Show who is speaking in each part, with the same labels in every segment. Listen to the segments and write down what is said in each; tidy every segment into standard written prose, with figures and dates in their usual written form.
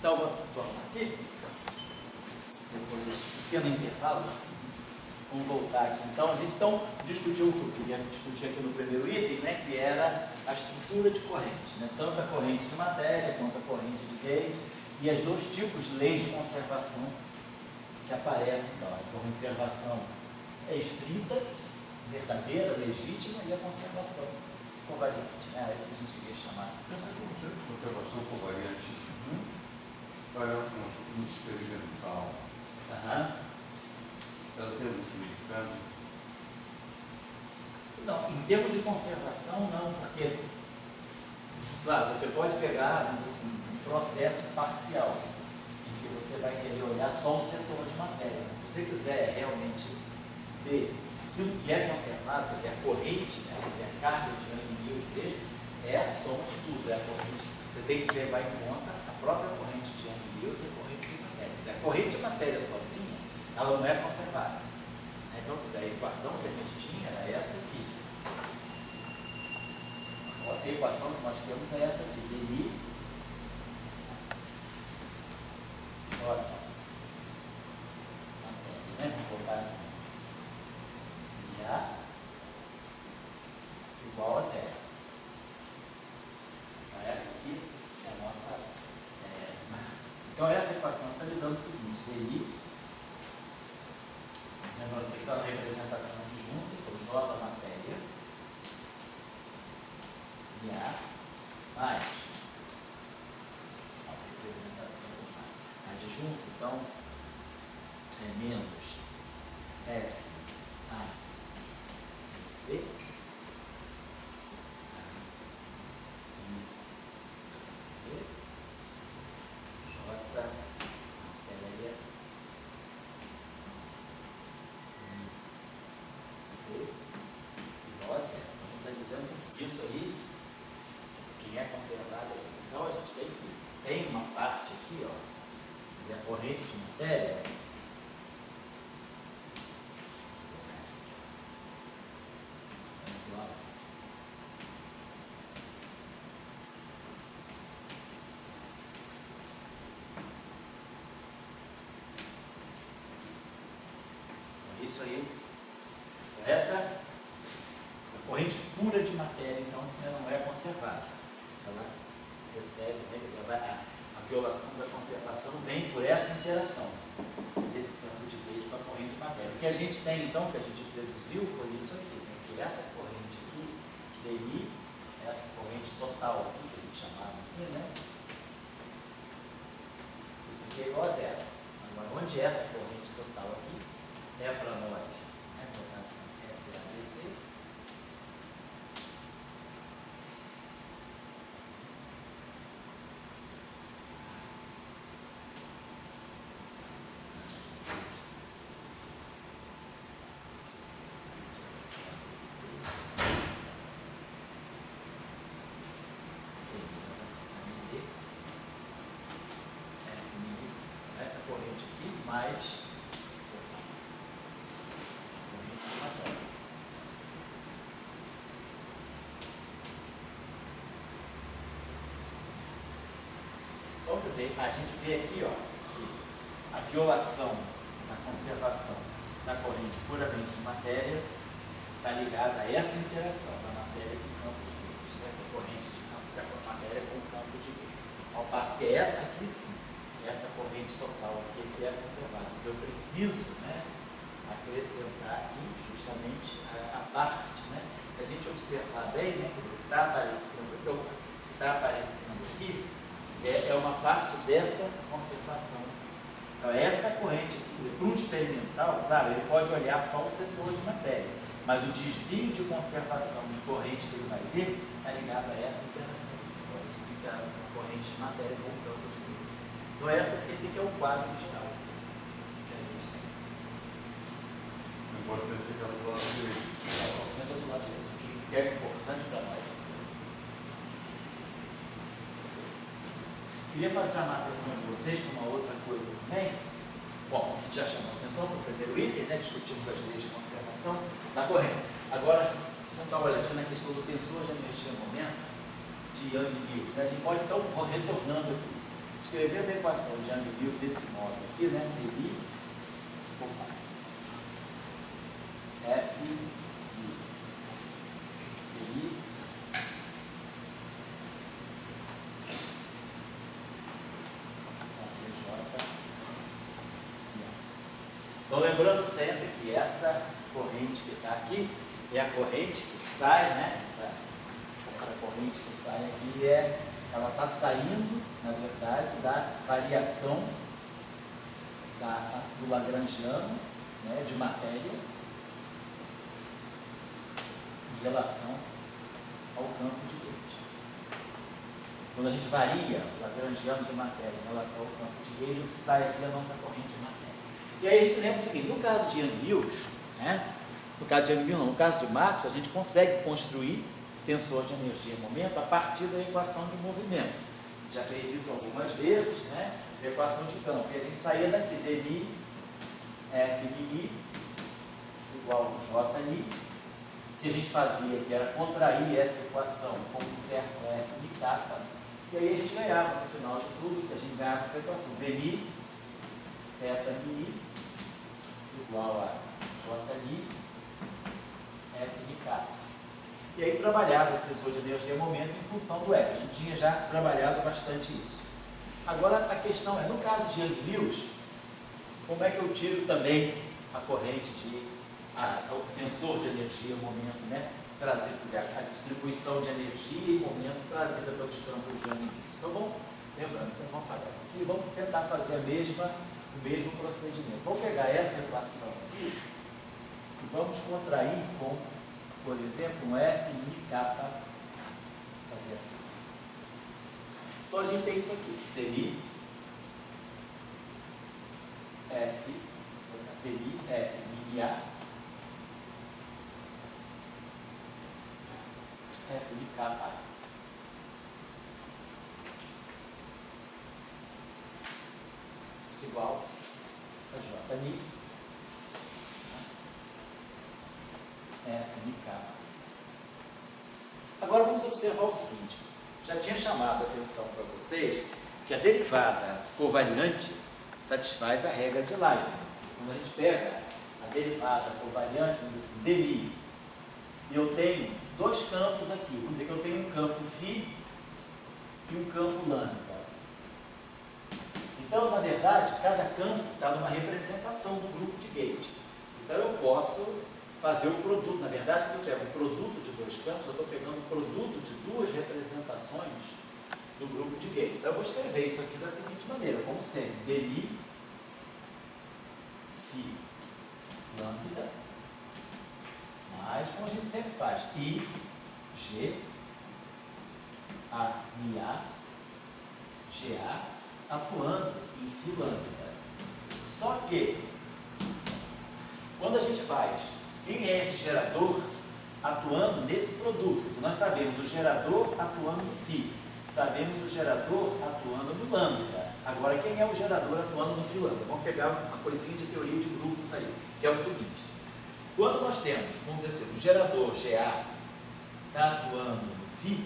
Speaker 1: Então, vamos aqui, depois desse pequeno intervalo, vamos voltar aqui. Então, a gente discutiu o que eu queria discutir aqui no primeiro item, né, que era a estrutura de corrente, né, tanto a corrente de matéria quanto a corrente de gauge, e as dois tipos de leis de conservação que aparecem. Então, a conservação é estrita, verdadeira, legítima, e a conservação covariante, né, essa a gente queria chamar.
Speaker 2: Essa conservação covariante vai um experimental. Ela tem um significado?
Speaker 1: Não, em termos de conservação, não, porque, claro, você pode pegar, vamos dizer assim, um processo parcial, em que você vai querer olhar só o setor de matéria, mas se você quiser realmente ver aquilo que é conservado, quer dizer, a corrente, né, quer dizer, a carga de Young-Mills dele, é a soma de tudo, é a corrente. Você tem que levar em conta a própria corrente de Young-Mills e a corrente de matéria. Quer dizer, a corrente de matéria sozinha, ela não é conservada. Então, quer dizer, a equação que a gente tinha era essa aqui. A equação que nós temos é essa aqui, dI, J, matéria, né? Vou colocar assim, IA igual a zero. Então, essa aqui é a nossa... Então, essa equação está lhe dando o seguinte, dI, lembrando que está na representação de junto, então J matéria, IA, mais a representação adjunto, então é menos F, A, C, isso aí, quem é conservado é isso. Então a gente tem uma parte aqui, ó, a corrente de matéria. Isso aí, essa corrente pura de matéria, então, ela não é conservada. Ela recebe, né, a violação da conservação vem por essa interação desse campo de gauge com a corrente de matéria. O que a gente tem, então, que a gente deduziu, foi isso aqui, né, que essa corrente aqui, DI, essa corrente total aqui, que a gente chamava assim, né? Isso aqui é igual a zero. Agora, onde é essa corrente total aqui é para nós, né? Botar assim, FABC. Essa corrente aqui mais corrente de matéria. Então, quer dizer, a gente vê aqui, ó, que a violação da conservação da corrente puramente de matéria está ligada a essa interação da matéria com o campo de gauge, né? Da corrente de campo da matéria com o campo de gauge. Ao passo que essa aqui sim, essa corrente total aqui que é conservada. Mas eu preciso, né, acrescentar aqui justamente a parte, né? Se a gente observar bem, né, o que está aparecendo aqui é uma parte dessa conservação. Então, essa corrente aqui, para um experimental, claro, ele pode olhar só o setor de matéria, mas o desvio de conservação de corrente que ele vai ver está ligado a essa interação da corrente de matéria com o campo de gauge. Então, esse aqui é o quadro geral que a gente tem.
Speaker 2: O importante é que ela do lado direito.
Speaker 1: Mas do lado direito, o que é importante para nós. Queria passar a atenção de vocês para uma outra coisa também. Bom, a gente já chamou a atenção para o primeiro item, né? Discutimos as leis de conservação da corrente. Agora, vamos dar uma olhadinha na questão do tensor de energia momento de Young-Mills. Né? A gente pode então retornando aqui. Escrevendo a equação de Young-Mills desse modo aqui, né? dI, F, I, Então, lembrando sempre que essa corrente que está aqui é a corrente que sai, né? Essa corrente que sai aqui ela está saindo, na verdade, da variação do Lagrangiano, né, de matéria em relação ao campo de Gauge. Quando a gente varia o Lagrangiano de matéria em relação ao campo de Gauge, o que sai aqui é a nossa corrente de matéria. E aí a gente lembra o seguinte, no caso de Young-Mills, né, no caso de Maxwell, a gente consegue construir tensor de energia e momento a partir da equação de movimento. Já fez isso algumas vezes, né? A equação de campo. E a gente saía daqui, dmi, FMI, igual a JI, que a gente fazia, que era contrair essa equação com um certo FMI kappa, e aí a gente ganhava, no final de tudo, a gente ganhava essa equação, dmi, θ mi, igual a JI, FMI kappa. E aí trabalhava esse tensor de energia e momento em função do F. A gente tinha já trabalhado bastante isso. Agora a questão é, no caso de Young-Mills, como é que eu tiro também a corrente o tensor de energia e momento, né? Trazido, a distribuição de energia e momento trazida pelos campos de Young-Mills. Então vamos, lembrando, vocês vão pagar isso aqui e vamos tentar fazer o mesmo procedimento. Vamos pegar essa equação aqui e vamos contrair com, por exemplo, um FMI kappa, fazer assim. Então a gente tem isso aqui, dmi, F, mini-A, FMI kappa. Isso igual a JMI, FMI kappa. Agora vamos observar o seguinte, já tinha chamado a atenção para vocês que a derivada covariante satisfaz a regra de Leibniz. Quando a gente pega a derivada covariante, vamos dizer assim, dmi, e eu tenho dois campos aqui, vamos dizer que eu tenho um campo φ e um campo lambda. Então, na verdade, cada campo está numa representação do grupo de Gauge. Então eu posso fazer o produto, na verdade, quando eu pego o produto de dois campos, eu estou pegando o produto de duas representações do grupo de Gauge. Então eu vou escrever isso aqui da seguinte maneira, como sempre, dmi, φ, lambda, mais, como a gente sempre faz, I, G, A, MA, GA, atuando em φ lambda. Só que, quando a gente faz, quem é esse gerador atuando nesse produto? Se nós sabemos o gerador atuando no φ, sabemos o gerador atuando no lambda. Agora, quem é o gerador atuando no φ lambda? Vamos pegar uma coisinha de teoria de grupos aí, que é o seguinte. Quando nós temos, vamos dizer assim, o gerador GA está atuando no φ,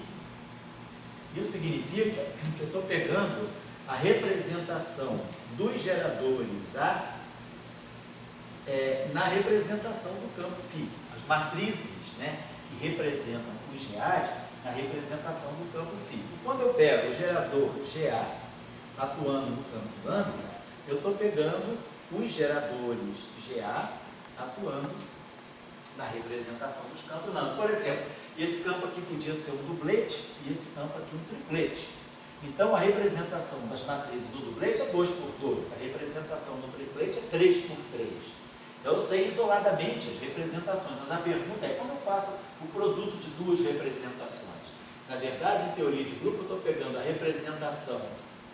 Speaker 1: isso significa que eu estou pegando a representação dos geradores A na representação do campo φ. As matrizes, né, que representam os reais na representação do campo φ. E quando eu pego o gerador GA atuando no campo lambda, eu estou pegando os geradores GA atuando na representação dos campos lambda. Por exemplo, esse campo aqui podia ser um dublete e esse campo aqui um triplete. Então, a representação das matrizes do dublete é 2 por 2, a representação do triplete é 3 por 3. Então, eu sei isoladamente as representações, mas a pergunta é como eu faço o produto de duas representações? Na verdade, em teoria de grupo, eu estou pegando a representação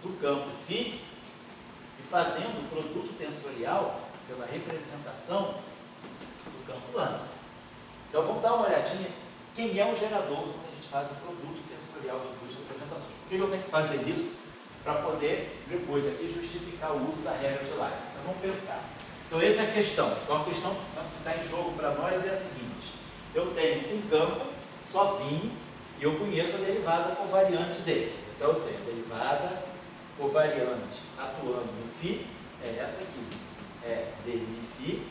Speaker 1: do campo φ e fazendo o produto tensorial pela representação do campo lambda. Então, vamos dar uma olhadinha quem é o gerador quando a gente faz o produto tensorial de duas representações. Por que eu tenho que fazer isso? Para poder, depois aqui, justificar o uso da regra de Leibniz. Então, vamos pensar. Então, essa é a questão. Então, a questão que está em jogo para nós é a seguinte. Eu tenho um campo sozinho e eu conheço a derivada covariante dele. Então, eu sei a derivada covariante atuando no φ é essa aqui. É d mi φ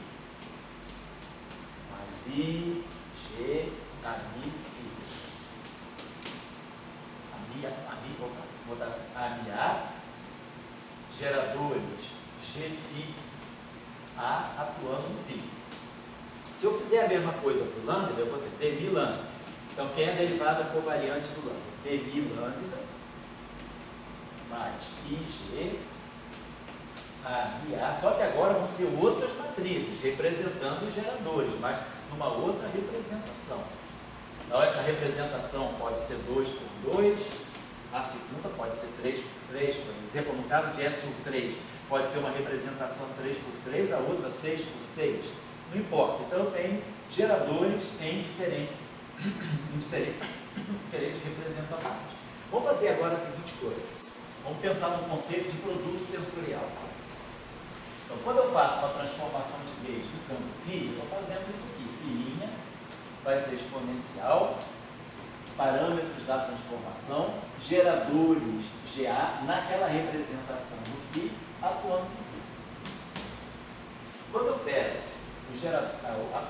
Speaker 1: mais i, g, a mi φ. Vou botar assim, a mi a, geradores g φ a atuando no φ. Se eu fizer a mesma coisa para o lambda, eu vou ter d mi lambda. Então, quem é a derivada covariante do lambda? d mi lambda mais ig a mi a. Só que agora vão ser outras matrizes, representando os geradores, mas numa outra representação. Então, essa representação pode ser 2 por 2, a segunda pode ser 3 por 3, por exemplo, no caso de SU3, pode ser uma representação 3 por 3, a outra 6 por 6, não importa. Então, eu tenho geradores em diferentes representações. Vamos fazer agora a seguinte coisa. Vamos pensar no conceito de produto tensorial. Então, quando eu faço uma transformação de leite no campo φ, eu estou fazendo isso aqui. Φ' vai ser exponencial, parâmetros da transformação, geradores GA naquela representação do φ atuando no φ. Quando eu pego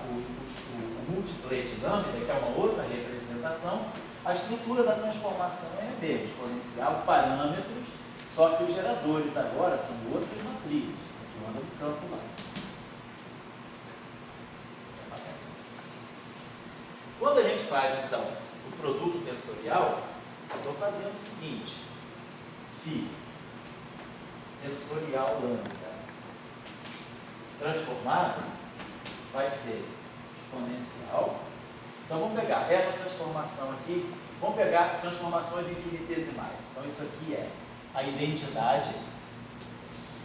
Speaker 1: o multiplet lambda, que é uma outra representação, a estrutura da transformação é a mesma, exponencial, parâmetros, só que os geradores agora são outras matrizes, atuando no campo lá. Quando a gente faz, então, o produto tensorial, eu estou fazendo o seguinte: φ tensorial lambda transformado vai ser exponencial. Então, vamos pegar essa transformação aqui, vamos pegar transformações infinitesimais. Então, isso aqui é a identidade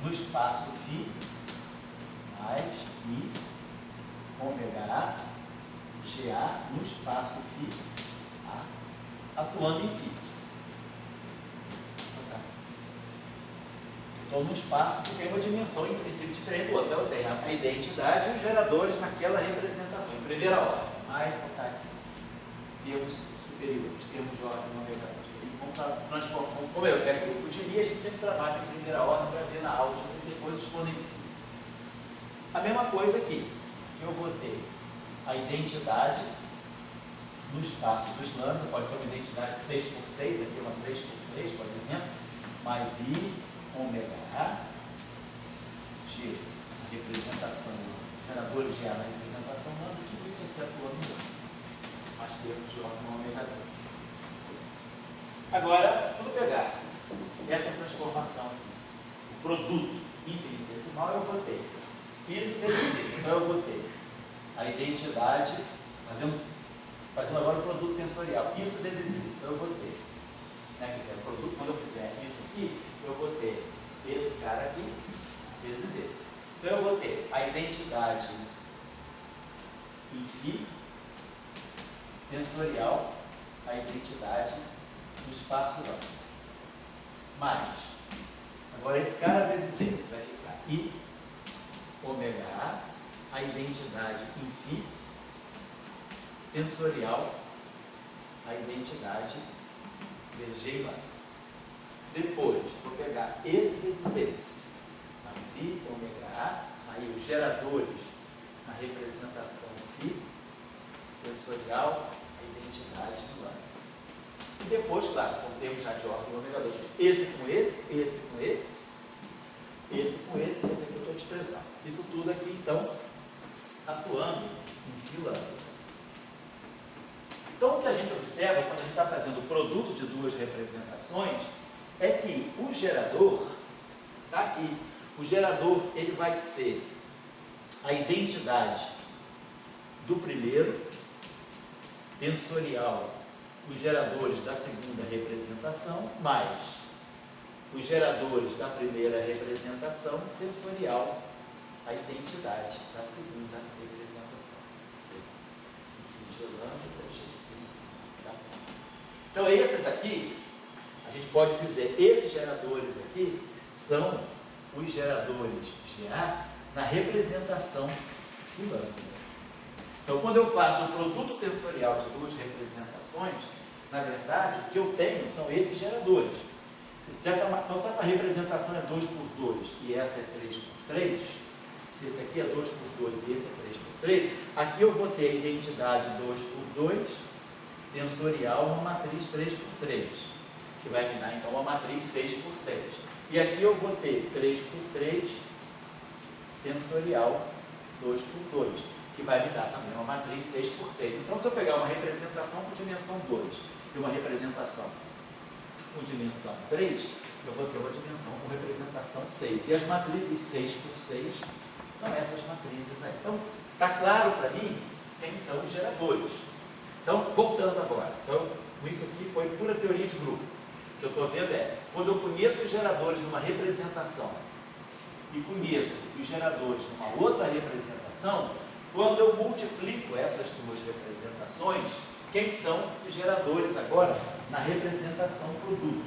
Speaker 1: no espaço φ mais i ômega a GA no espaço φ a, atuando em φ. Então, no espaço que tem uma dimensão em princípio diferente do outro. Então, eu tenho a identidade e os geradores naquela representação, em primeira ordem. Mas vou botar aqui termos superiores, termos de ordem não negativos. Vamos transformar, como eu pego o grupo de Lie, a gente sempre trabalha em primeira ordem para ver na álgebra e depois exponencia. A mesma coisa aqui, que eu vou ter a identidade no espaço dos lambda, pode ser uma identidade 6 por 6, aqui uma 3 por 3, por exemplo, mais i ômega a, g, a representação, geradores GA na representação lambda, tudo isso aqui atuando no lambda, mais termos de ordem ômega 2. Agora, vamos pegar essa transformação aqui, o produto infinitesimal, eu vou ter isso vezes isso. Então, eu vou ter a identidade, fazendo agora o produto tensorial, isso vezes isso. Então, eu vou ter, quer dizer, o produto, quando eu fizer isso aqui, eu vou ter esse cara aqui vezes esse. Então, eu vou ter a identidade em φ tensorial, a identidade no espaço lambda. Mais, agora esse cara vezes esse vai ficar i ômega a identidade em φ tensorial, a identidade vezes g lambda. Depois, vou pegar esse vezes esse, mais i ômega a, aí os geradores na representação φ tensorial, a identidade do lambda. E depois, claro, são termos já de ordem ômega 2. Esse com esse, esse com esse, esse com esse aqui eu estou desprezando. Isso tudo aqui, então, atuando em φ lambda. Então, o que a gente observa quando a gente está fazendo o produto de duas representações é que o gerador, está aqui, o gerador ele vai ser a identidade do primeiro, tensorial, os geradores da segunda representação, mais os geradores da primeira representação, tensorial, a identidade da segunda representação. Então, esses aqui, a gente pode dizer, esses geradores aqui são os geradores GA na representação do lambda. Então, quando eu faço o produto tensorial de duas representações, na verdade, o que eu tenho são esses geradores. Se essa representação é 2 por 2 e essa é 3 por 3, se esse aqui é 2 por 2 e esse é 3 por 3, aqui eu vou ter a identidade 2 por 2 tensorial uma matriz 3 por 3, que vai me dar então uma matriz 6 por 6. E aqui eu vou ter 3 por 3 tensorial 2 por 2, que vai me dar também uma matriz 6 por 6. Então, se eu pegar uma representação com dimensão 2 e uma representação com dimensão 3, eu vou ter uma dimensão com representação 6. E as matrizes 6 por 6 são essas matrizes aí. Então, está claro para mim quem são os geradores. Então, voltando agora. Então, isso aqui foi pura teoria de grupo. O que eu estou vendo é, quando eu conheço os geradores numa representação e conheço os geradores numa outra representação, quando eu multiplico essas duas representações, quem são os geradores agora na representação produto?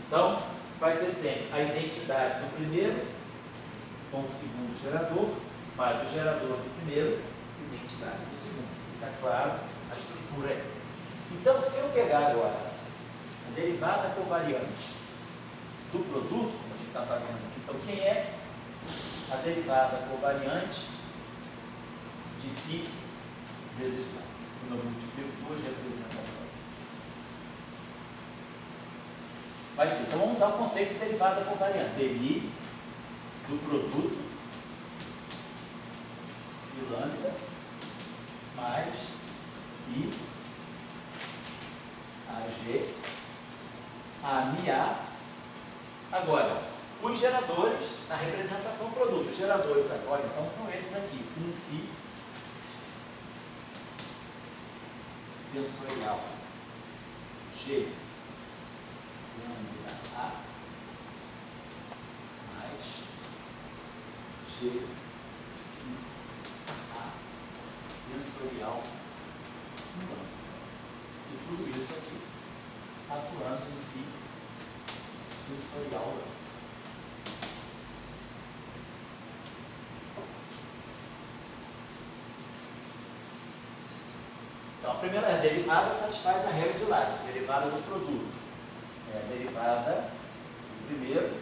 Speaker 1: Então, vai ser sempre a identidade do primeiro com o segundo gerador, mais o gerador do primeiro, identidade do segundo. Fica claro a estrutura aí. Então, se eu pegar agora a derivada covariante do produto, como a gente está fazendo aqui, então quem é a derivada covariante de φ vezes lá, quando eu multiplico duas representações? Vai ser, então vamos usar o conceito de derivada covariante. dmi do produto φ lambda mais I AG AMA. Agora, os geradores na representação produto. Os geradores agora, então, são esses aqui. Um φ tensorial G lambda A mais G φ A tensorial lambda. E tudo isso aqui atuando em φ tensorial lambda. Então, a primeira derivada satisfaz a regra de Leibniz, a derivada do produto. É a derivada do primeiro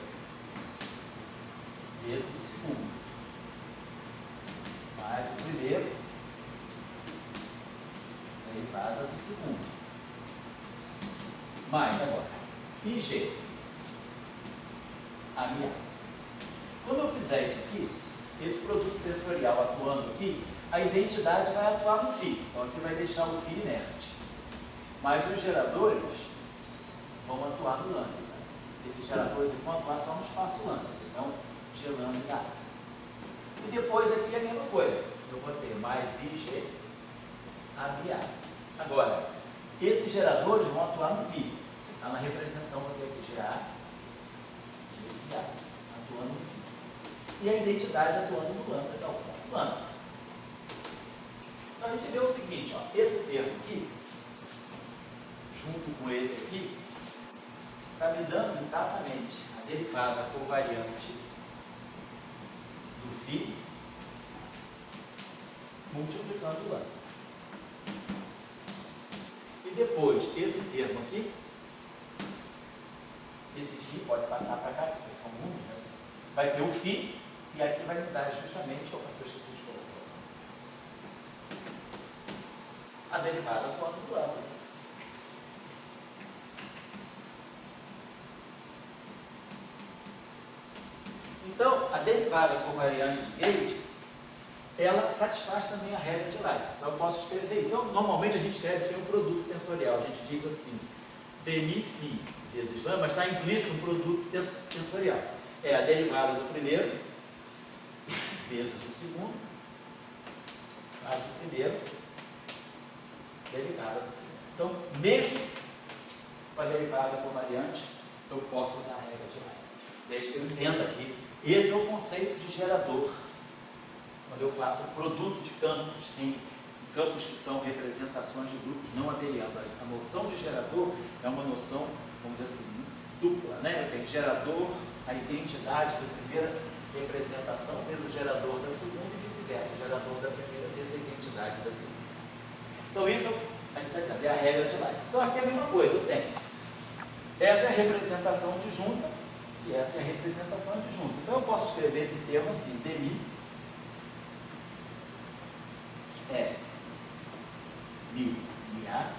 Speaker 1: vezes o segundo. Mais o primeiro, derivada do segundo. Mais agora, IG, AMA. Quando eu fizer isso aqui, esse produto tensorial atuando aqui, a identidade vai atuar no φ. Então aqui vai deixar o φ inerte. Mas os geradores vão atuar no lambda. Esses geradores aqui vão atuar só no espaço lambda. Então, G lambda. E depois aqui a mesma coisa. Eu vou ter mais IG ABA. Agora, esses geradores vão atuar no φ. Está na representação, vou ter aqui GA, GA, atuando no φ. E a identidade atuando no lambda, então, lambda. Então a gente vê o seguinte, ó, esse termo aqui, junto com esse aqui, está me dando exatamente a derivada covariante do φ multiplicando o lambda. E depois, esse termo aqui, esse φ pode passar para cá, porque são números, vai ser o φ, e aqui vai me dar justamente, opa, eu esqueci de colocar, a derivada quanto do lambda. Então, a derivada covariante de Gauge, ela satisfaz também a regra de Leibniz. Então, eu posso escrever. Então, normalmente a gente escreve sem um produto tensorial. A gente diz assim, dmi φ vezes lambda, mas está implícito um produto tensorial. É a derivada do primeiro vezes o segundo, mais o primeiro, derivada do segundo. Então, mesmo com a derivada covariante, eu posso usar a regra de Leibniz. Desde que eu entenda aqui. Esse é o conceito de gerador. Quando eu faço um produto de campos, em campos que são representações de grupos não abelianos. A noção de gerador é uma noção, vamos dizer assim, dupla, né? Eu tenho gerador, a identidade da primeira representação vezes o gerador da segunda e vice-versa. O gerador da primeira vezes a identidade da segunda. Então isso, a gente vai dizer, é a regra de Leibniz. Então aqui é a mesma coisa, eu tenho Essa é a representação adjunta e essa é a representação adjunta. Então eu posso escrever esse termo assim, dmi f mi a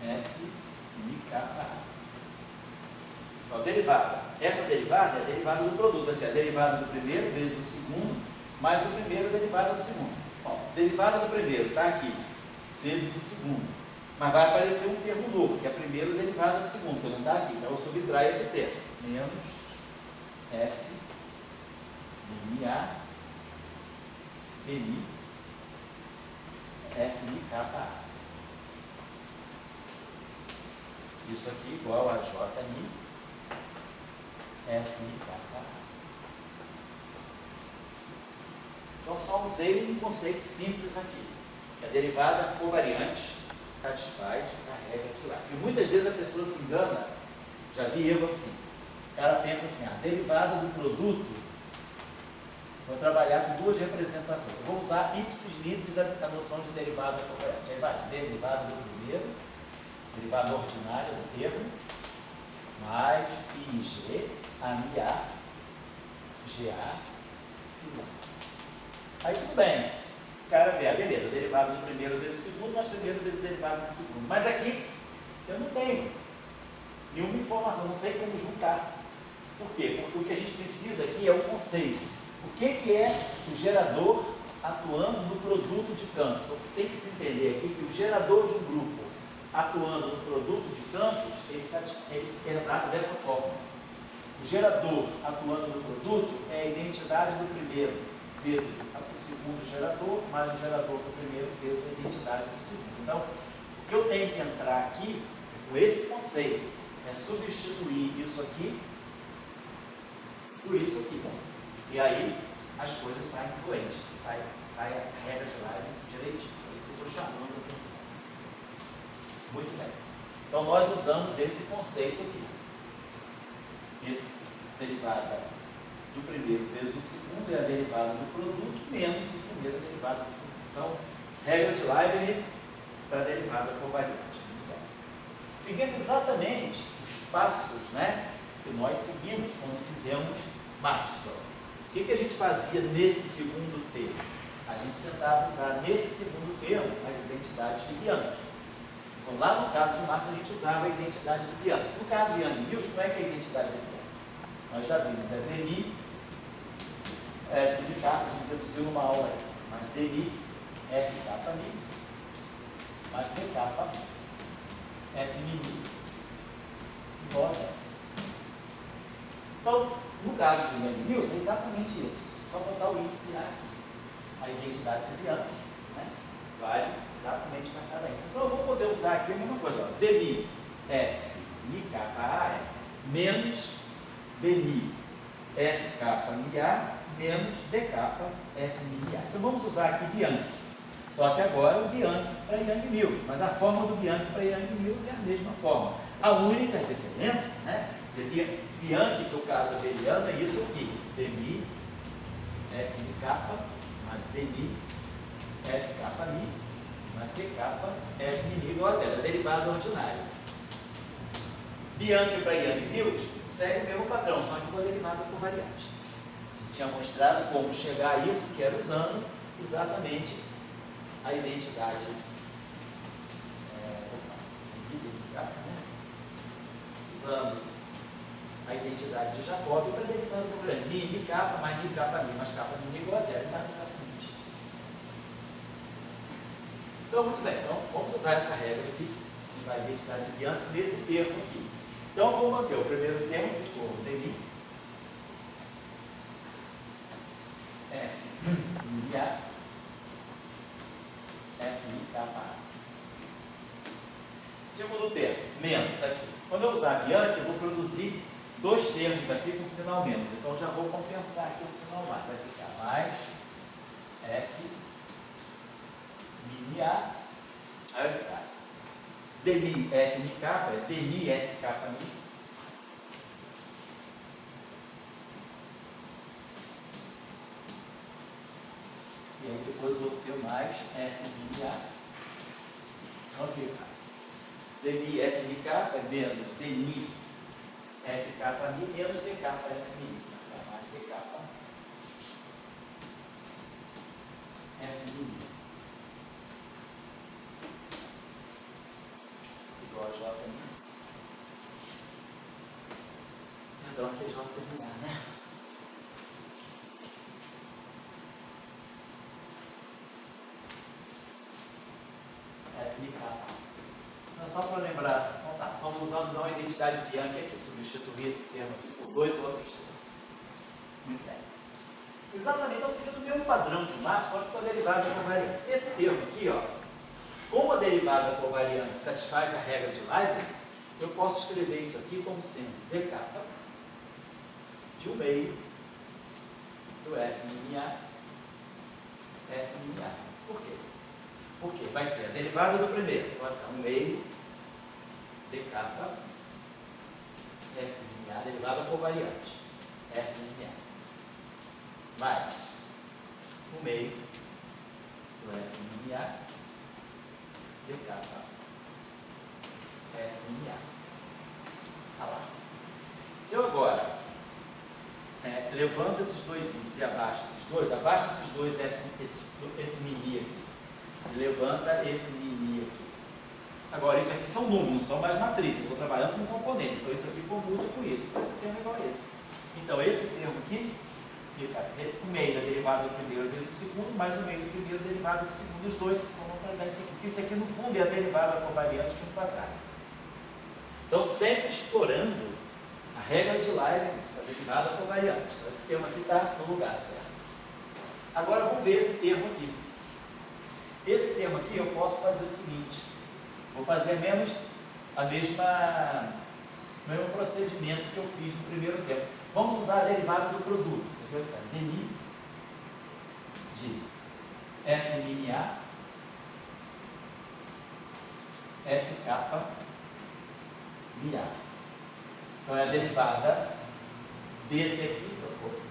Speaker 1: f mi kappa a. Então, derivada. Essa derivada é a derivada do produto, vai ser a derivada do primeiro vezes o segundo, mais o primeiro derivada do segundo. Bom, derivada do primeiro está aqui, vezes o segundo. Mas vai aparecer um termo novo, que é a primeira derivada do segundo, que não está aqui. Então eu subtraio esse termo. Menos f mi a mi f mi kappa a. Isso aqui igual a j mi f mi kappa a. Então só usei um conceito simples aqui, que a derivada covariante satisfaz a regra de Leibniz. E muitas vezes a pessoa se engana, já vi eu assim, o cara pensa assim, a derivada do produto, vou trabalhar com duas representações, eu vou usar ipsis litteris a noção de derivada covariante, aí vai, derivada do primeiro, derivada ordinária do termo, mais IG, AMIA, GA, fila. Aí tudo bem, o cara vê, beleza, derivado do primeiro vezes o segundo, mas primeiro vezes derivado do segundo. Mas aqui eu não tenho nenhuma informação, não sei como juntar. Por quê? Porque o que a gente precisa aqui é um conceito. O que é o gerador atuando no produto de campos? Tem que se entender aqui que o gerador de um grupo atuando no produto de campos, ele é dado dessa forma. O gerador atuando no produto é a identidade do primeiro vezes o segundo gerador, mais o gerador do primeiro vezes a identidade do segundo. Então, o que eu tenho que entrar aqui, com esse conceito, é substituir isso aqui por isso aqui. E aí, as coisas saem fluentes, sai a regra de Leibniz direitinho. É isso que eu estou chamando a atenção. Muito bem. Então, nós usamos esse conceito aqui. Esse derivada do primeiro vezes o segundo é a derivada do produto menos o primeiro derivado do segundo. Então, regra de Leibniz para a derivada covariante. Seguindo exatamente os passos, né, que nós seguimos quando fizemos Maxwell. O que a gente fazia nesse segundo termo? A gente tentava usar nesse segundo termo as identidades de Bianchi. Então, lá no caso de Maxwell, a gente usava a identidade de Bianchi. No caso de Young e Mills, como é que é a identidade de Bianchi? Nós já vimos, é DNI, F de K, a gente deduziu numa aula aí, mas DNI, F K mi, mais DK mi, F mini, igual a zero. Então, no caso de Young e Mills, é exatamente isso. Só botar o índice A aqui, a identidade de Bianchi, né? Vale exatamente para cada índice. Então, eu vou poder usar aqui a mesma coisa, ó, DNI, F mi K A menos DNI, F K mi A menos DK F mi A. Então vamos usar aqui Bianchi. Só que agora o Bianchi para Young Mills, mas a forma do Bianchi para Young Mills é a mesma forma. A única diferença, né? Bianchi, que é o caso abeliano, é isso aqui: DMI, F mi K, mais DMI, F K mi, mais DK F mi igual a zero, é derivada ordinária. Bianchi para Young Mills segue o mesmo padrão, só que com a derivada covariante. Tinha mostrado como chegar a isso, que era usando exatamente a identidade usando a identidade de Jacob para derivada covariante. Mi K mais Mi K mi mais K mi igual a zero. Então, exatamente isso. Então, muito bem. Então, vamos usar essa regra aqui, usar a identidade de Bianchi nesse termo aqui. Então, vou manter o primeiro termo, ficou o DNI, F mi A, F mi K A. Segundo termo, menos aqui. Quando eu usar Bianchi, eu vou produzir dois termos aqui com sinal menos. Então, já vou compensar aqui o sinal mais. Vai ficar mais F mi A. Aí vai ficar DMI F mi K, é DMI F K mi. E aí depois vou ter mais F mi A. Então fica dmi FNK é menos dmi FKmi menos dKFmi. Vai mais dKFmi. Igual a Jmi. Perdão que é J terminar, né? Então, só para lembrar, então, tá, vamos usar então a identidade Bianchi aqui, substituir esse termo aqui por dois outros termos. Muito bem. Exatamente, então seguindo o mesmo padrão de Marx, só que com a derivada covariante. Esse termo aqui, ó, como a derivada covariante satisfaz a regra de Leibniz, eu posso escrever isso aqui como sendo dk de 1 meio do F min A, F min A. Por quê? Porque vai ser a derivada do primeiro, então vai ficar 1 meio dk F min A, derivada covariante, F min A. Mais 1 meio do F min A dk F min A. Tá lá. Se eu agora levanto esses dois índices e abaixo esses dois esse mini aqui, e levanta esse mini aqui. Agora, isso aqui são números, não são mais matrizes, eu estou trabalhando com componentes, então isso aqui comuta com isso, então esse termo é igual a esse. Então, esse termo aqui fica o meio da derivada do primeiro vezes o segundo, mais o meio do primeiro derivado do segundo. Os dois se somam para dar isso aqui, porque isso aqui no fundo é a derivada covariante de um quadrado. Então, sempre explorando a regra de Leibniz, a derivada covariante. Então, esse termo aqui está no lugar certo. Agora, vamos ver esse termo aqui. Esse termo aqui eu posso fazer o seguinte, vou fazer o mesmo procedimento que eu fiz no primeiro termo. Vamos usar a derivada do produto. Isso aqui vai ficar dni de F min A FK min A. Então é a derivada desse aqui,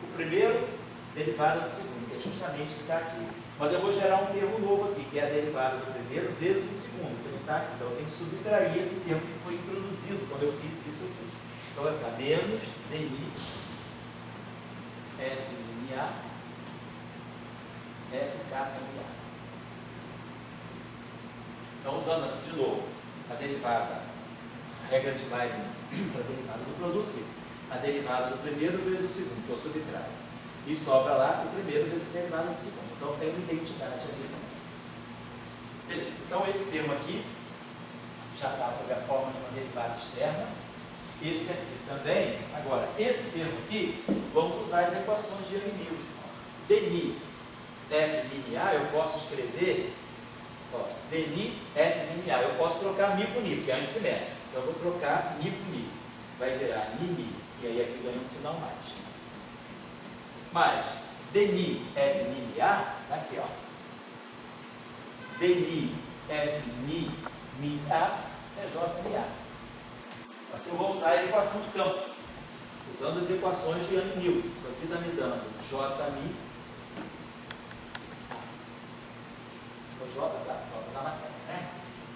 Speaker 1: o primeiro derivada do segundo, que é justamente o que está aqui. Mas eu vou gerar um termo novo aqui, que é a derivada do primeiro vezes o segundo, que não está aqui. Então eu tenho que subtrair esse termo que foi introduzido quando eu fiz isso aqui. Então vai ficar menos dni F min A FK min A. Então usando de novo a derivada, a regra de Leibniz para a derivada do produto, fica a derivada do primeiro vezes o segundo, que eu subtraio. E sobra lá o primeiro vezes a derivada do segundo. Então tem uma identidade ali também. Beleza, então esse termo aqui já está sob a forma de uma derivada externa. Esse aqui também. Agora, esse termo aqui, vamos usar as equações de Young-Mills. dni F min A, eu posso escrever dni F min A. Eu posso trocar mi por ni, porque é antissimétrico. Então eu vou trocar mi por ni. Vai virar ni. E aí aqui ganha um sinal mais. Mas dni F min A, tá aqui, ó. dni F min A é J min A. Assim eu vou usar a equação de campo, usando as equações de Young-Mills. Isso aqui está me dando J mi. J na matéria, né?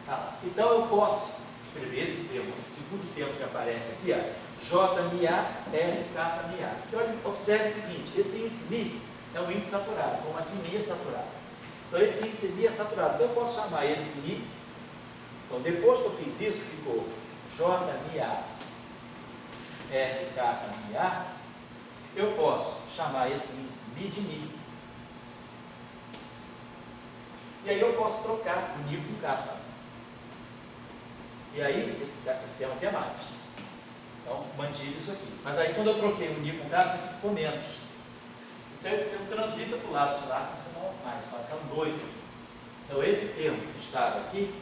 Speaker 1: Tá lá. Então eu posso escrever esse termo, esse segundo termo que aparece aqui, ó. J mi A, R, K mi A. Então, observe o seguinte, esse índice mi é um índice saturado, como aqui mi é saturado. Então esse índice mi é saturado, então eu posso chamar esse mi, então depois que eu fiz isso, ficou J mi A, R, K mi A, eu posso chamar esse índice mi de mi. E aí eu posso trocar o mi com K. E aí, esse termo aqui é mais. Então, mantive isso aqui. Mas aí, quando eu troquei o ni com o K, isso aqui ficou menos. Então, esse termo transita para o lado de lá, isso não é mais. Vai ficar um 2 aqui. Então, esse termo que estava aqui,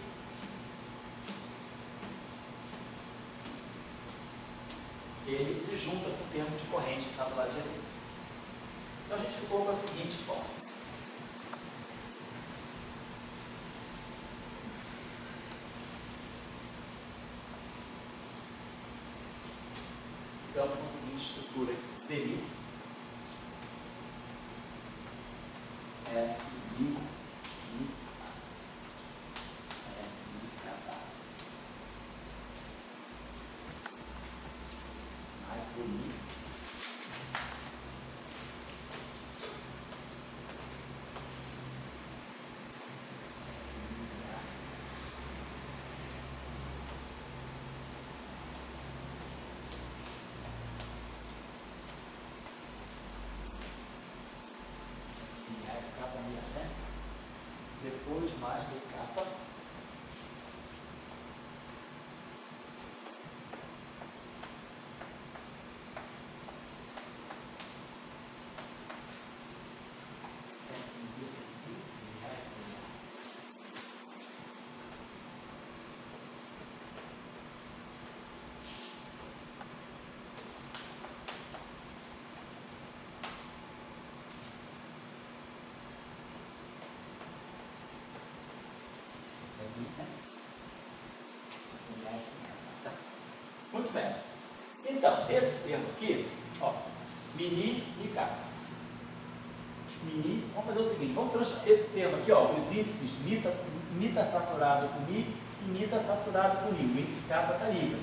Speaker 1: ele se junta com o termo de corrente que está do lado direito. Então, a gente ficou com a seguinte forma. Então, com a seguinte estrutura aqui, dni F min A. do Mi. Capa minha, né? Depois mais do capa. Muito bem. Então, esse termo aqui, ó, mini e capa. Mini, vamos fazer o seguinte, vamos transformar esse termo aqui, ó, os índices Mi está saturado com Mi e Mi está saturado com Mi. O índice capa está livre.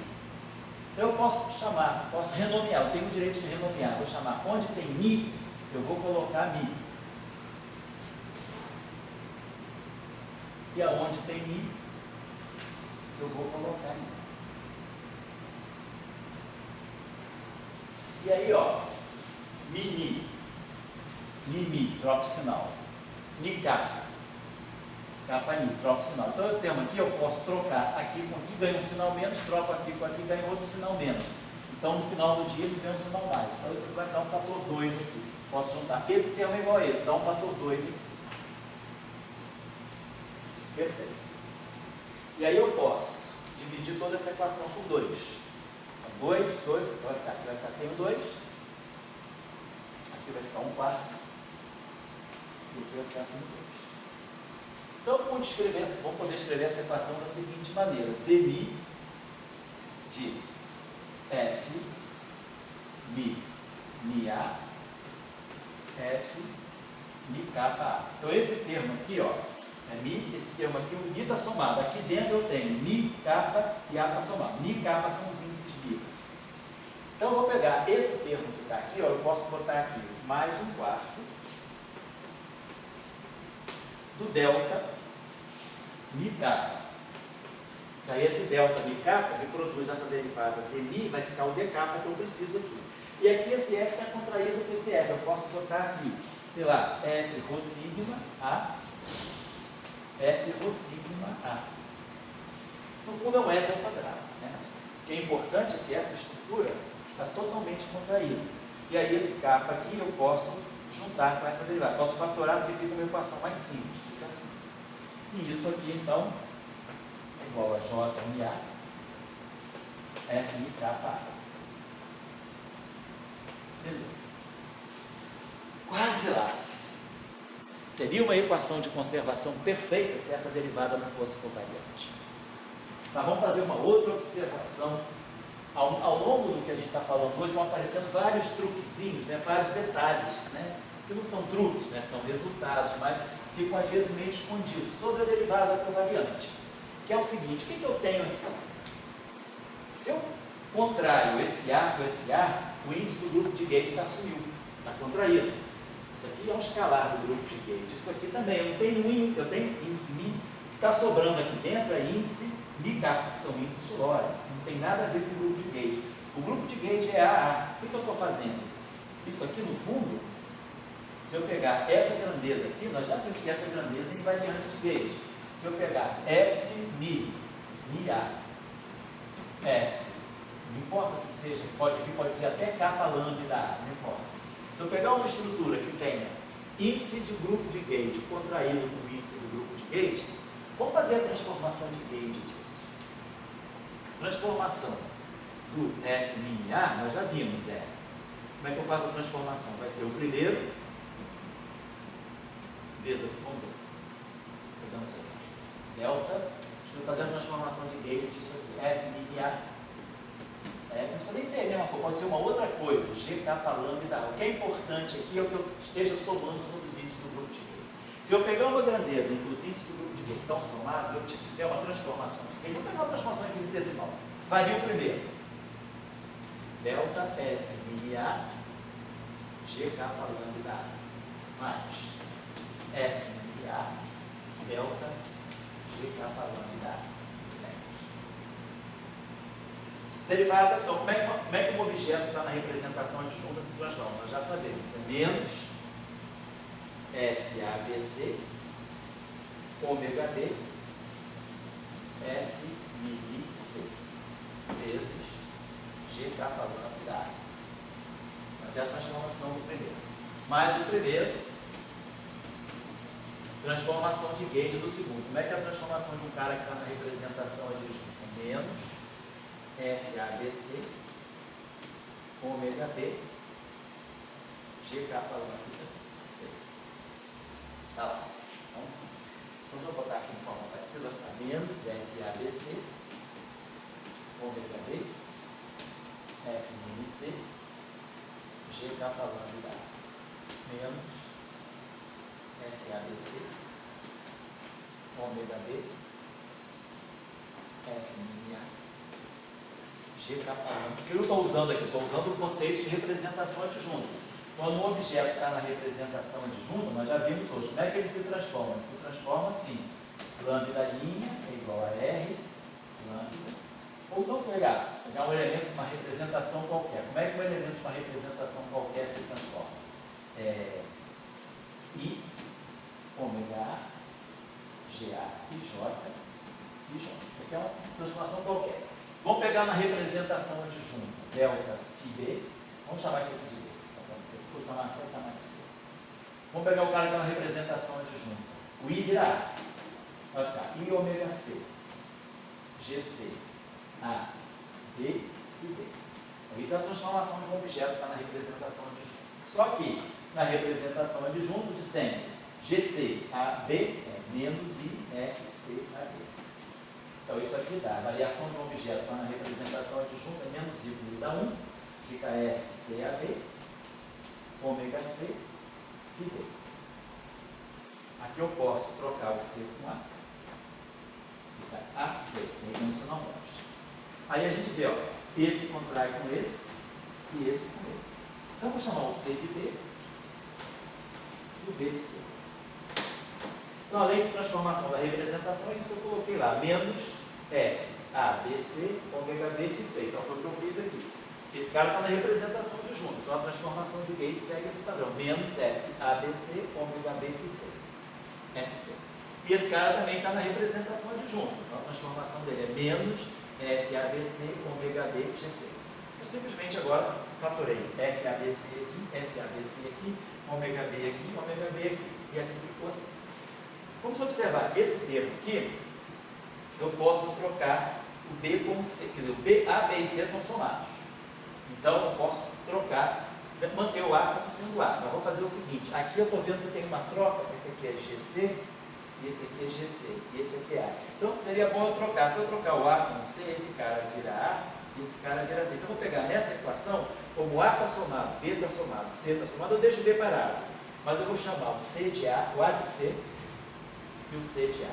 Speaker 1: Então eu posso chamar, posso renomear, eu tenho o direito de renomear. Vou chamar onde tem Mi, eu vou colocar Mi. E aonde tem Mi, eu vou colocar Mi. E aí, ó, Mini, Mi, troca o sinal. Ni capa, capa Ni, troca o sinal. Então, esse termo aqui eu posso trocar aqui com aqui, ganho um sinal menos, troco aqui com aqui, ganho outro sinal menos. Então, no final do dia, ele ganha um sinal mais. Então, isso aqui vai dar um fator 2 aqui. Posso juntar. Esse termo é igual a esse, dá um fator 2 aqui. Perfeito. E aí eu posso dividir toda essa equação por 2. 2, aqui vai ficar sem o 2. Aqui vai ficar 1 quarto. E aqui vai ficar sem o 2. Então, vamos poder escrever essa equação da seguinte maneira. dmi de f mi a f mi capa a. Então, esse termo aqui, ó, é Mi, esse termo aqui, o Mi está somado. Aqui dentro eu tenho Mi, capa e A está somado. Mi e capa são os índices livres. Então eu vou pegar esse termo que está aqui, ó, eu posso botar aqui mais 1 quarto do delta Mi capa. Daí esse delta Mi capa que produz essa derivada de Mi, vai ficar o D capa que eu preciso aqui. E aqui esse F está contraído com esse F. Eu posso botar aqui, sei lá, F rho sigma A. F rho sigma A. No fundo é um F ao quadrado. Né? O que é importante é que essa estrutura está totalmente contraída. E aí esse capa aqui eu posso juntar com essa derivada. Posso fatorar porque fica uma equação mais simples. Fica assim. E isso aqui então é igual a J mi A F mi capa A. Beleza. Quase lá. Seria uma equação de conservação perfeita se essa derivada não fosse covariante. Mas vamos fazer uma outra observação. Ao longo do que a gente está falando hoje, vão aparecendo vários truquezinhos, né, vários detalhes, né, que não são truques, né, são resultados, mas ficam às vezes meio escondidos, sobre a derivada covariante. Que é o seguinte, o que eu tenho aqui? Se eu contraio esse A com esse A, o índice do grupo de Gauge está sumiu, está contraído. Isso aqui é um escalar do grupo de Gauge. Isso aqui também, eu tenho índice Mi, o que está sobrando aqui dentro é índice Mi capa, que são índices de Lorentz. Não tem nada a ver com o grupo de Gauge. O grupo de Gauge é AA. O que eu estou fazendo? Isso aqui no fundo, se eu pegar essa grandeza aqui, nós já temos que essa grandeza invariante de Gauge. Se eu pegar F Mi A, F, não importa se seja, aqui pode ser até capa lambda A, não importa. Se eu pegar uma estrutura que tenha índice de grupo de Gauge contraído com o índice do grupo de Gauge, vamos fazer a transformação de Gauge disso. Transformação do F min A, nós já vimos, como é que eu faço a transformação? Vai ser o primeiro, vezes, vamos ver, pegando isso aqui, delta, preciso fazer a transformação de Gauge disso aqui, F min A. Não precisa nem ser a mesma coisa, pode ser uma outra coisa, G capa lambda A. O que é importante aqui é que eu esteja somando sobre os índices do grupo de Gauge. Se eu pegar uma grandeza entre os índices do grupo de Gauge que estão somados, eu fizer uma transformação de Gauge, vou pegar uma transformação infinitesimal, varia o primeiro. delta F mini A, G capa lambda A, mais F mini A, delta G capa lambda A. Derivada, então, como é que um objeto está na representação adjunta se transforma? Nós já sabemos, é menos FABC, ômega B, F mini C, vezes G capa lambda A. Essa é a transformação do primeiro. Mais o primeiro, transformação de gauge do segundo. Como é que é a transformação de um cara que está na representação adjunta? Menos FABC, ômega B, G capa lambda C. Tá lá. Então, vamos botar aqui em forma parecida, tá? Menos FABC, ômega B, F mini C, G capa lambda A. Menos FABC, ômega B, F mini A, G capa lambda. O que eu estou usando aqui? Estou usando o conceito de representação adjunta. Quando um objeto está na representação adjunta, nós já vimos hoje, como é que ele se transforma? Ele se transforma assim, lambda linha é igual a R, lambda. Ou então pegar um elemento de uma representação qualquer. Como é que um elemento de uma representação qualquer se transforma? I, ômega A, GA e J, e J. Isso aqui é uma transformação qualquer. Vamos pegar na representação adjunta, delta φB, vamos chamar isso aqui de B, vou chamar de C. Vamos pegar o cara que é uma representação adjunta, o I vira A, vai ficar I ômega C, GC, A, B, φB. Então, isso é a transformação de um objeto que está na representação adjunta. Só que, na representação adjunta, de sempre, GC, A, B é menos I, F, C, A, B. Então, isso aqui dá a variação de um objeto na representação adjunta é menos I por I dá 1, fica F, C, A, B, ômega C, φB. Aqui eu posso trocar o C com A. Fica AC, dimensionalmente. Aí a gente vê, ó, esse contrai com esse e esse com esse. Então, eu vou chamar o C de B e o B de C. Então, a lei de transformação da representação é isso que eu coloquei lá, menos F, A, B, C, ômega B, F, C. Então, foi o que eu fiz aqui. Esse cara está na representação de junto, então a transformação de gauge segue esse padrão, menos F, A, B, C, ômega B, F, C. FC. E esse cara também está na representação de junto, então a transformação dele é menos F, A, B, C, ômega B, G, C. Eu simplesmente agora fatorei F, A, B, C aqui, F, A, B, C aqui, ômega B aqui, ômega B aqui, e aqui ficou assim. Vamos observar que esse termo aqui, eu posso trocar o B com o C, quer dizer, o B, A, B e C estão somados. Então, eu posso trocar, manter o A como sendo A. Mas vou fazer o seguinte, aqui eu estou vendo que tem uma troca, esse aqui é GC, e esse aqui é GC, e esse aqui é A. Então, seria bom eu trocar, se eu trocar o A com o C, esse cara vira A, e esse cara vira C. Então, eu vou pegar nessa equação, como o A está somado, B está somado, C está somado, eu deixo o B parado. Mas eu vou chamar o C de A, o A de C, e o C de A.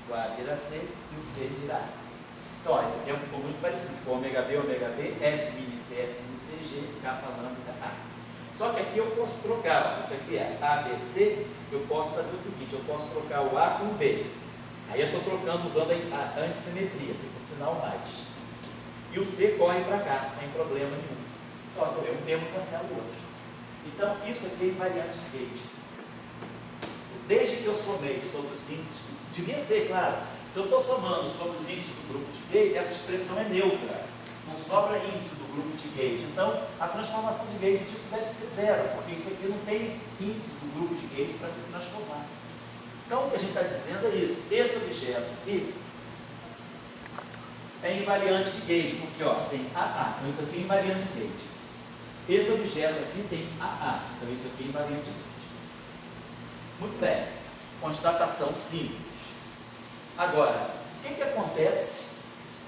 Speaker 1: O A vira C e o C vira A. Então, ó, esse aqui ficou muito parecido. Ficou ômega B, F mini C, G, capa lambda A. Só que aqui eu posso trocar, ó, isso aqui é ABC, eu posso fazer o seguinte, eu posso trocar o A com o B. Aí eu estou trocando usando a antissimetria, fica o sinal mais. E o C corre para cá, sem problema nenhum. Então, você vê, um termo cancela o outro. Então, isso aqui é invariante de gauge. Desde que eu somei sobre os índices, devia ser, claro, se eu estou somando sobre os índices do grupo de gauge, essa expressão é neutra, não sobra índice do grupo de gauge. Então, a transformação de gauge disso deve ser zero, porque isso aqui não tem índice do grupo de gauge para se transformar. Então, o que a gente está dizendo é isso, esse objeto aqui é invariante de gauge, porque ó, tem AA, então isso aqui é invariante de gauge. Esse objeto aqui tem AA, então isso aqui é invariante de gauge. Muito bem, constatação simples. Agora, o que acontece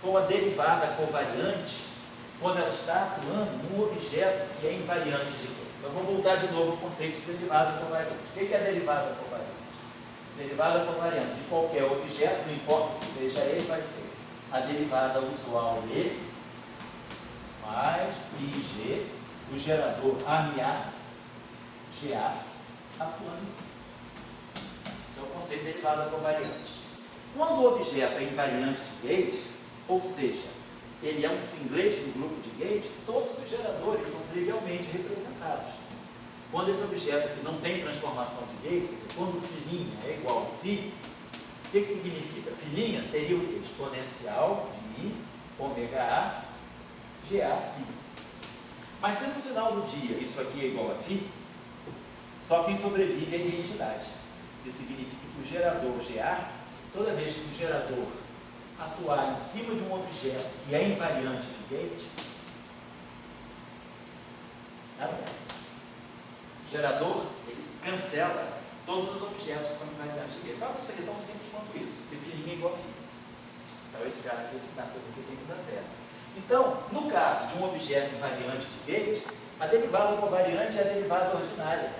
Speaker 1: com a derivada covariante quando ela está atuando num objeto que é invariante de gauge? Então, vou voltar de novo ao conceito de derivada covariante. O que é a derivada covariante? Derivada covariante de qualquer objeto, não importa o que seja ele, vai ser a derivada usual dele mais IG, o gerador AMA, GA, atuando em φ. Esse é o conceito derivado da covariante. Quando o objeto é invariante de gauge, ou seja, ele é um singlet do grupo de gauge, todos os geradores são trivialmente representados. Quando esse objeto aqui não tem transformação de gauge, quer dizer, quando φ' é igual a φ, o que significa? Φ' seria o quê? Exponencial de I, ômega A, GA, φ. Mas se no final do dia isso aqui é igual a φ, só quem sobrevive é a identidade. Isso significa que o gerador GA, toda vez que o gerador atuar em cima de um objeto que é invariante de gauge, dá zero. O gerador, ele cancela todos os objetos que são invariantes de gauge. Claro que isso aqui é tão simples quanto isso, porque φ' é igual a φ. Então esse cara aqui na coisa aqui tem que dar zero. Então, no caso de um objeto invariante de gauge, a derivada covariante é a derivada ordinária,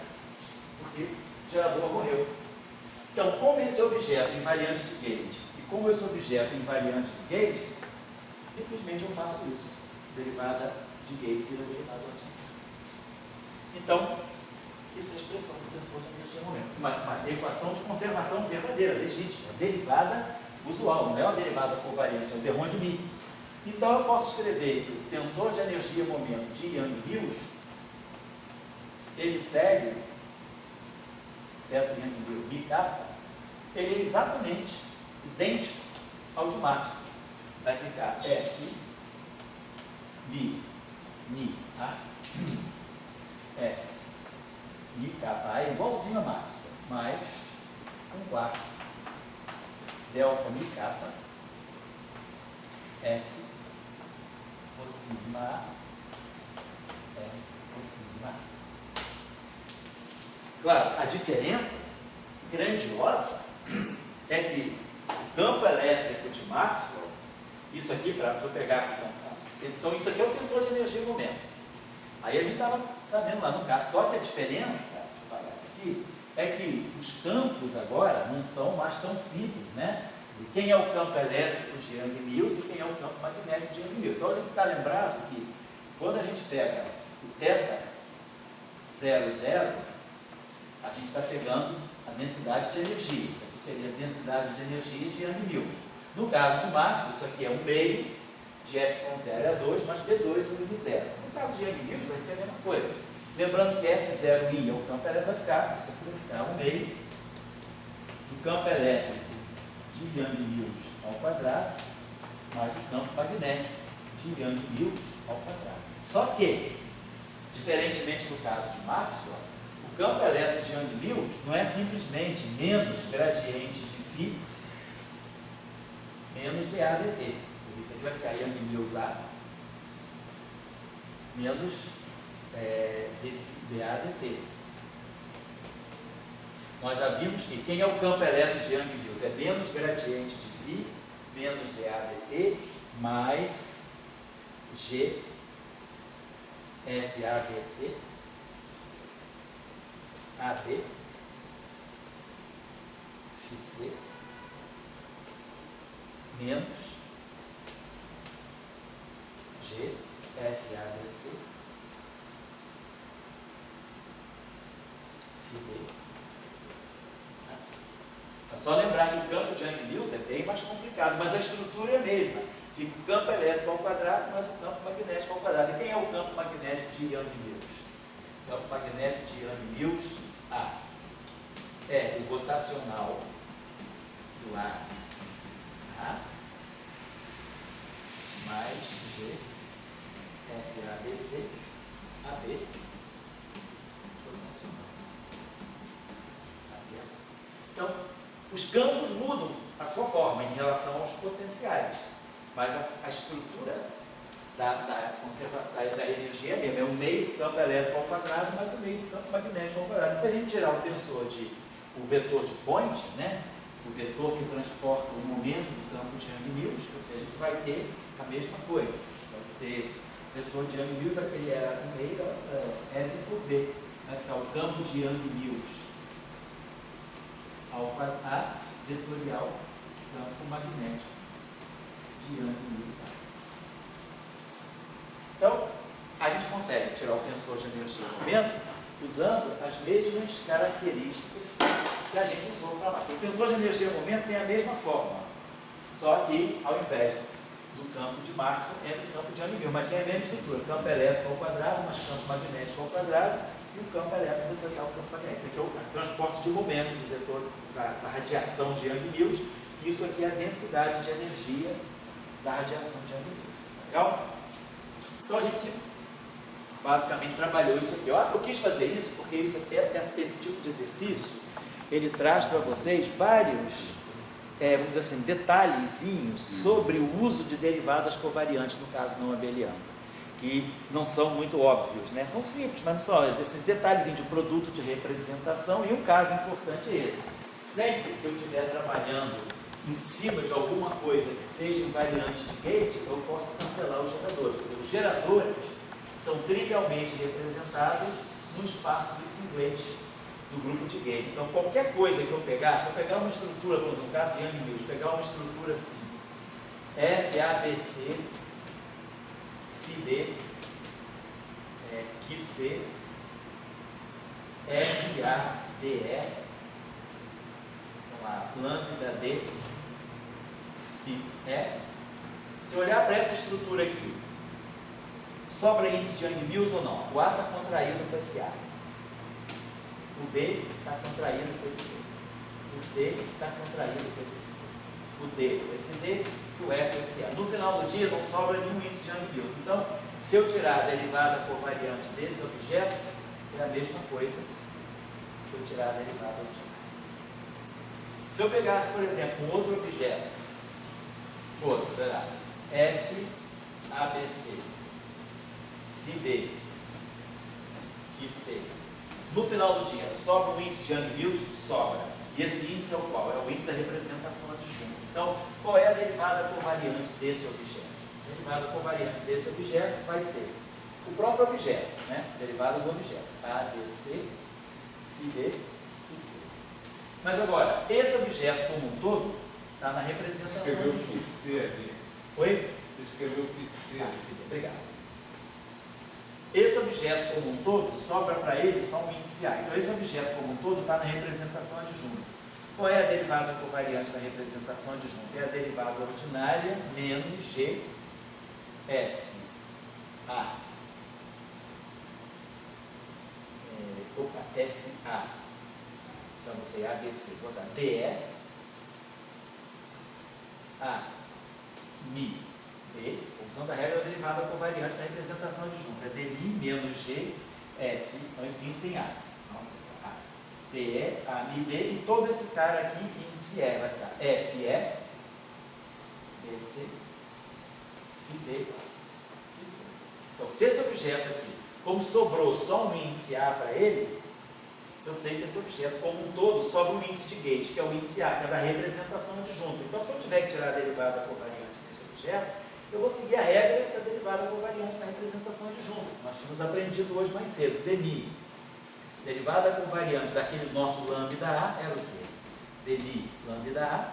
Speaker 1: porque o gerador morreu. Então, como esse objeto é invariante de gauge e como esse objeto é invariante de gauge, simplesmente eu faço isso. Derivada de gauge vira derivada ordinária. Então, isso é a expressão do tensor de energia momento. Uma equação de conservação verdadeira, legítima, derivada usual, não é uma derivada covariante, é um termo de mim. Então eu posso escrever que o tensor de energia momento de Yang-Mills, ele segue, teto Yang-Mills, mi kappa, ele é exatamente idêntico ao de Maxwell. Vai ficar F, mi, ni, A, F, mi kappa, A é igualzinho a Maxwell, mais 1/4 delta mi kappa, F, o sigma A, F, o sigma A. Claro, a diferença grandiosa é que o campo elétrico de Maxwell, isso aqui, para eu pegar esse campo, então isso aqui é o tensor de energia e momento. Aí a gente estava sabendo lá no caso, só que a diferença, deixa eu pagar isso aqui, é que os campos agora não são mais tão simples, né? Quer dizer, quem é o campo elétrico de Yang-Mills e quem é o campo magnético de Yang-Mills. Então a gente está lembrado que quando a gente pega o θ 0,0, a gente está pegando a densidade de energia. Isso aqui seria a densidade de energia de Yang-Mills. No caso do Maxwell, isso aqui é 1/2 de ε0 é 2 mais B2 sobre 0. No caso de Yang-Mills vai ser a mesma coisa. Lembrando que F0i é o campo elétrico, vai ficar, isso aqui vai ficar 1/2 do campo elétrico de Yang-Mills ao quadrado mais o campo magnético de Yang-Mills ao quadrado. Só que, diferentemente do caso de Maxwell, o campo elétrico de Yang-Mills não é simplesmente menos gradiente de φ menos dA dt. Isso aqui vai ficar Yang-Mills A menos dA dt. Nós já vimos que quem é o campo elétrico de Yang-Mills é menos gradiente de φ menos dA dt mais G FABC AB FC menos G FABC FB. Assim. É só lembrar que o campo de Yang-Mills é bem mais complicado, mas a estrutura é a mesma. Fica o campo elétrico ao quadrado mais o campo magnético ao quadrado. E quem é o campo magnético de Yang-Mills? O campo magnético de Yang-Mills A é o rotacional do A mais G FABC AB rotacional. Então, os campos mudam a sua forma em relação aos potenciais, mas a estrutura da energia é mesmo. É o meio do campo elétrico ao quadrado mais o meio do campo magnético ao quadrado. Se a gente tirar o tensor o vetor de point, né, o vetor que transporta o momento do campo de Yang-Mills, a gente vai ter a mesma coisa. Vai ser o vetor de Yang-Mills, ele era o meio F por B. Vai ficar o campo de Yang-Mills ao quadrado vetorial campo magnético de Yang-Mills. Então, consegue tirar o tensor de energia e momento usando as mesmas características que a gente usou para lá. O tensor de energia e momento tem a mesma forma, só que ao invés do campo de Maxwell entra o campo de Young-Mills, mas tem a mesma estrutura, campo elétrico ao quadrado, mas campo magnético ao quadrado, e o campo elétrico vetorial ao campo magnético. Esse aqui é o transporte de momento do vetor da radiação de Young-Mills, e isso aqui é a densidade de energia da radiação de Young-Mills. Legal? Então a gente basicamente trabalhou isso aqui. Eu quis fazer isso porque esse tipo de exercício ele traz para vocês vários, vamos dizer assim, detalhezinhos sobre o uso de derivadas covariantes no caso não abeliano, que não são muito óbvios, né? São simples, mas não são esses detalhezinhos de produto de representação. E um caso importante é esse: sempre que eu estiver trabalhando em cima de alguma coisa que seja invariante de gate, eu posso cancelar os geradores. Quer dizer, os geradores são trivialmente representados no espaço dos singletes do grupo de gate. Então, qualquer coisa que eu pegar, se eu pegar uma estrutura, no caso de Young-Mills, pegar uma estrutura assim, F, A, B, C, Φ, D, Q, C, R, A, D, E, vamos lá, lambda, D, Si, E. Se eu olhar para essa estrutura aqui, sobra índice de Young-Mills ou não? O A está contraído com esse A. O B está contraído com esse B. O C está contraído com esse C. O D com esse D. E o E com esse A. No final do dia não sobra nenhum índice de Young-Mills. Então, se eu tirar a derivada covariante desse objeto, é a mesma coisa que eu tirar a derivada ordinária. Se eu pegasse, por exemplo, um outro objeto, fosse, será, F, ABC, Φ, Q, C. No final do dia, sobra um índice de Young-Mills? Sobra. E esse índice é o qual? É o índice da representação adjunta. Então, qual é a derivada covariante desse objeto? A derivada covariante desse objeto vai ser o próprio objeto, né? Derivada do objeto. A, B, C, Φ, D, Q, C. Mas agora, esse objeto como um todo está na representação
Speaker 3: Escreveu o
Speaker 1: adjunta.
Speaker 3: C ali.
Speaker 1: Oi?
Speaker 3: Escreveu o C ali.
Speaker 1: Obrigado. Esse objeto como um todo, sobra para ele só um índice A. Então, esse objeto como um todo está na representação adjunta. Qual é a derivada covariante da representação adjunta? É a derivada ordinária menos G, F, A. F, A. Então, não sei, A, B, C. Vou botar D, E, A, Mi, D, usando a regra da derivada covariante da representação adjunta. É DI menos G, F, então esse índice tem A. Então, A, DE, A, Mi, D, e todo esse cara aqui, índice E, vai ficar FE, BC, FD, e C. Então, se esse objeto aqui, como sobrou só um índice A para ele, eu sei que esse objeto como um todo sobra um índice de gauge, que é o índice A, que é da representação adjunta. Então, se eu tiver que tirar a derivada covariante desse objeto, eu vou seguir a regra da derivada covariante da representação adjunta. Nós tínhamos aprendido hoje mais cedo, DMI. Derivada covariante daquele nosso lambda A era o quê? DMI lambda A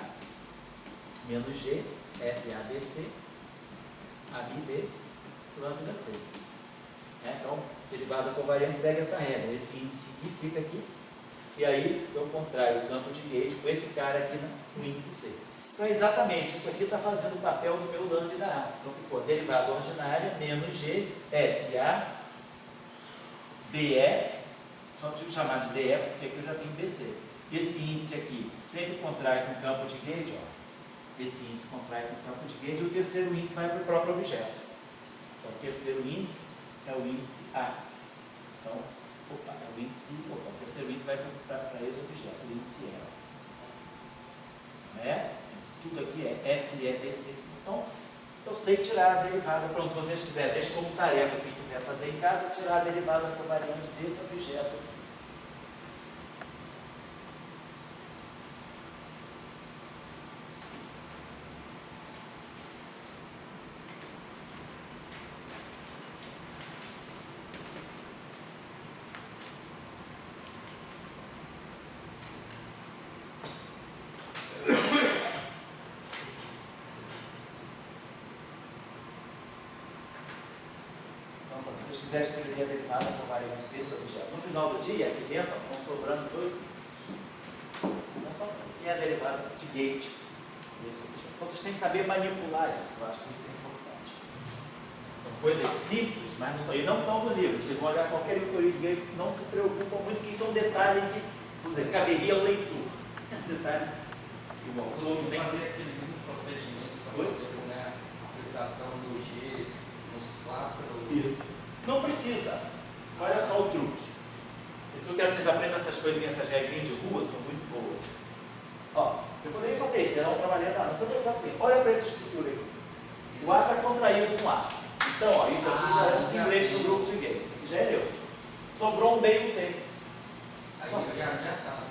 Speaker 1: menos G, F, A, B, C, A, B, D, lambda C. Então, derivada covariante segue essa regra. Esse índice aqui fica aqui, e aí eu contraio o campo de gauge com esse cara aqui no índice C. Então, exatamente, isso aqui está fazendo o papel do meu lambda A. Então, ficou derivada ordinária menos G, F, A, DE, só tive que chamar de DE porque aqui eu já tenho BC. Esse índice aqui sempre contrai com o campo de gauge, ó. Esse índice contrai com o campo de gauge, e o terceiro índice vai para o próprio objeto. Então, o terceiro índice é o índice A. Então, o terceiro índice vai para esse objeto, o índice E. Né? Isso tudo aqui é F, E, B, C. Então, eu sei tirar a derivada, pronto, se vocês quiserem, deixe como tarefa, quem quiser fazer em casa, tirar a derivada covariante desse objeto aqui. quiser escrever a derivada covariante desse objeto, no final do dia, aqui dentro, estão sobrando dois índices. Então, só que é a derivada de gate desse objeto. Então, vocês têm que saber manipular isso, eu acho que isso é importante. São coisas simples, mas não são, e não estão no livro. Vocês vão olhar qualquer autoria de gate, não se preocupam muito, que são detalhes que, vamos dizer, caberia ao leitor. Detalhe que bom.
Speaker 3: Não tem que fazer aquele mesmo procedimento para saber como é a aplicação do G nos 4.
Speaker 1: Isso. Não precisa. Olha só o truque. Se eu quero que vocês aprendam essas coisinhas, essas regrinhas de rua, são muito boas. Ó, eu poderia fazer isso, não trabalhando nada. Você pensar assim, olha para essa estrutura aqui. O A está contraído com A. Então, ó, isso aqui já é um simulate do grupo de games. Isso aqui já é neutro. Sobrou um B e um C.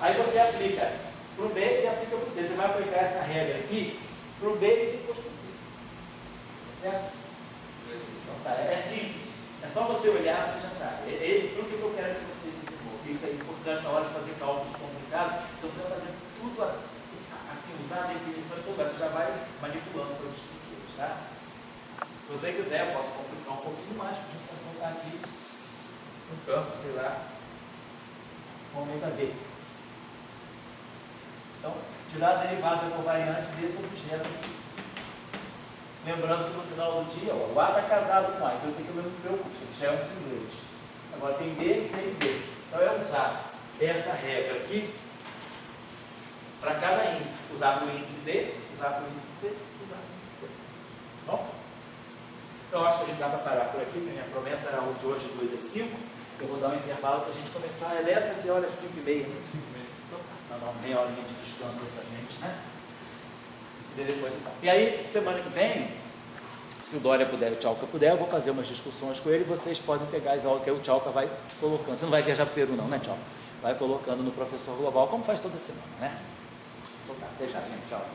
Speaker 1: Aí você aplica para o B e aplica para o C. Você vai aplicar essa regra aqui para o B e depois para o C. Tá certo? Então tá, é simples. É só você olhar, você já sabe. É esse truque que eu quero que vocês desenvolvam. Isso é importante na hora de fazer cálculos complicados. Você não precisa fazer tudo assim, usar a definição e tudo mais. Você já vai manipulando com as estruturas, tá? Se você quiser, eu posso complicar um pouquinho mais. A gente pode colocar aqui um campo, sei lá, com omega B. Então, tirar a derivada covariante desse objeto aqui. Lembrando que no final do dia, ó, o A está casado com A, então isso aqui eu não me preocupo, isso aqui já é um simulate. Agora tem B, C e D. Então é usar essa regra aqui para cada índice. Usar para o índice D, usar para o índice C, usar para o índice D. Tá bom? Então acho que a gente dá para parar por aqui, porque a minha promessa era de hoje 2 às 5. Eu vou dar um intervalo para a gente começar a elétrica, que hora é 5h30. 5h30. Então tá, dá uma meia horinha de descanso aí para a gente, né? Depois, então. E aí, semana que vem, se o Dória puder e o Tchauca puder, eu vou fazer umas discussões com ele e vocês podem pegar as aulas que o Tchauca vai colocando. Você não vai viajar para o Peru não, né, Tchauca? Vai colocando no Professor Global, como faz toda semana, né? Então tá, até já, gente. Tchau.